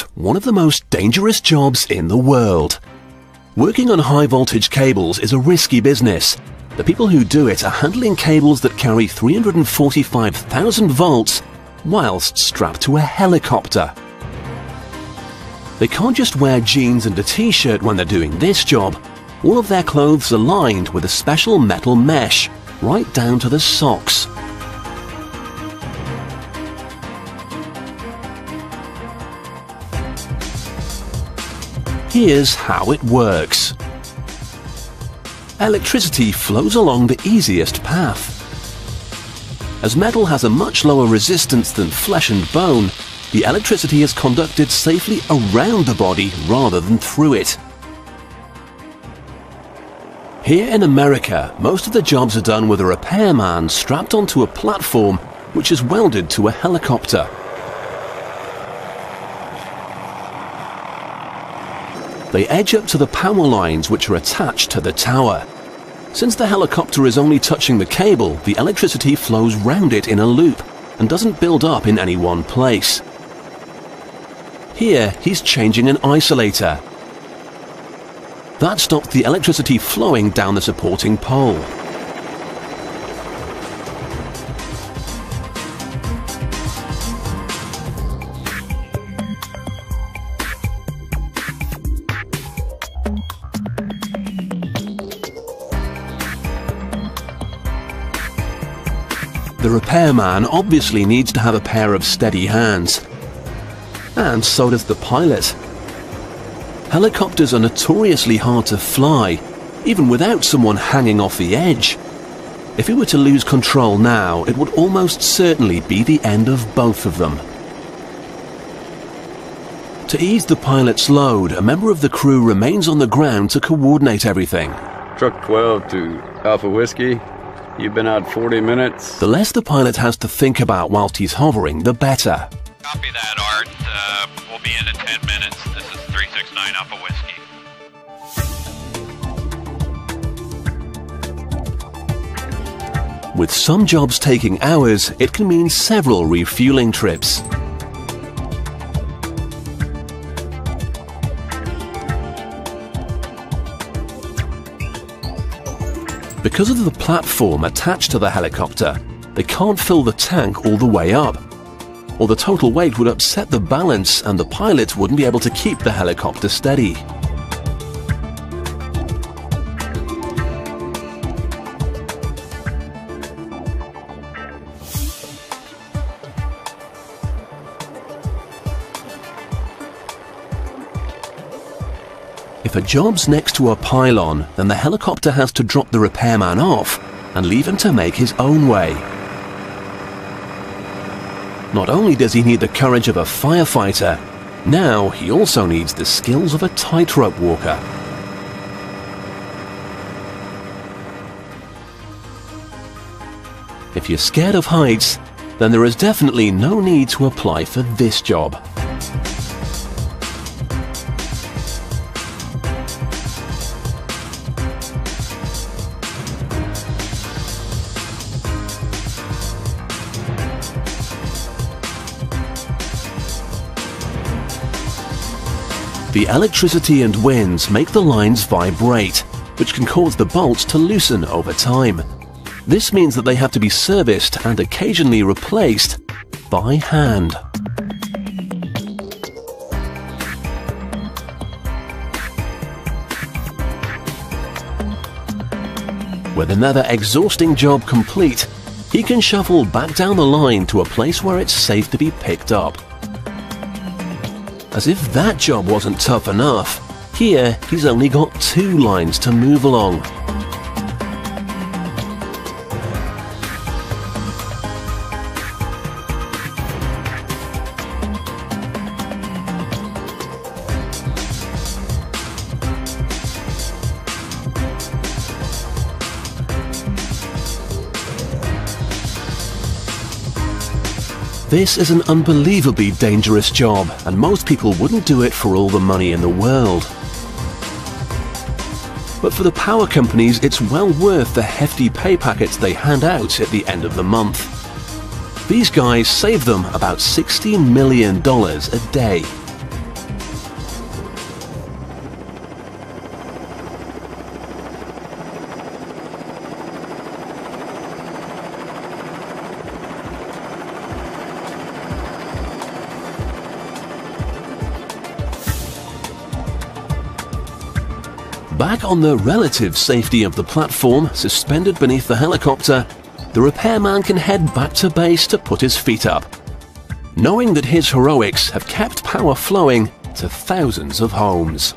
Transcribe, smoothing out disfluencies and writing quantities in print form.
next, one of the most dangerous jobs in the world. Working on high voltage cables is a risky business. The people who do it are handling cables that carry 345,000 volts whilst strapped to a helicopter. They can't just wear jeans and a t-shirt when they're doing this job. All of their clothes are lined with a special metal mesh, right down to the socks. Here's how it works. Electricity flows along the easiest path. As metal has a much lower resistance than flesh and bone, the electricity is conducted safely around the body rather than through it. Here in America, most of the jobs are done with a repairman strapped onto a platform which is welded to a helicopter. They edge up to the power lines which are attached to the tower. Since the helicopter is only touching the cable, the electricity flows round it in a loop and doesn't build up in any one place. Here, he's changing an isolator. That stops the electricity flowing down the supporting pole. The repairman obviously needs to have a pair of steady hands. And so does the pilot. Helicopters are notoriously hard to fly, even without someone hanging off the edge. If he were to lose control now, it would almost certainly be the end of both of them. To ease the pilot's load, a member of the crew remains on the ground to coordinate everything. Truck 12 to Alpha Whiskey. You've been out 40 minutes. The less the pilot has to think about whilst he's hovering, the better. Copy that, Art. We'll be in 10 minutes. This is 369 Alpha Whiskey. With some jobs taking hours, it can mean several refueling trips. Because of the platform attached to the helicopter, they can't fill the tank all the way up, or the total weight would upset the balance and the pilot wouldn't be able to keep the helicopter steady. If a job's next to a pylon, then the helicopter has to drop the repairman off and leave him to make his own way. Not only does he need the courage of a firefighter, now he also needs the skills of a tightrope walker. If you're scared of heights, then there is definitely no need to apply for this job. The electricity and winds make the lines vibrate, which can cause the bolts to loosen over time. This means that they have to be serviced and occasionally replaced by hand. With another exhausting job complete, he can shuffle back down the line to a place where it's safe to be picked up. As if that job wasn't tough enough, here he's only got 2 lines to move along. This is an unbelievably dangerous job, and most people wouldn't do it for all the money in the world. But for the power companies, it's well worth the hefty pay packets they hand out at the end of the month. These guys save them about $60 million a day. Back on the relative safety of the platform suspended beneath the helicopter, the repairman can head back to base to put his feet up, knowing that his heroics have kept power flowing to thousands of homes.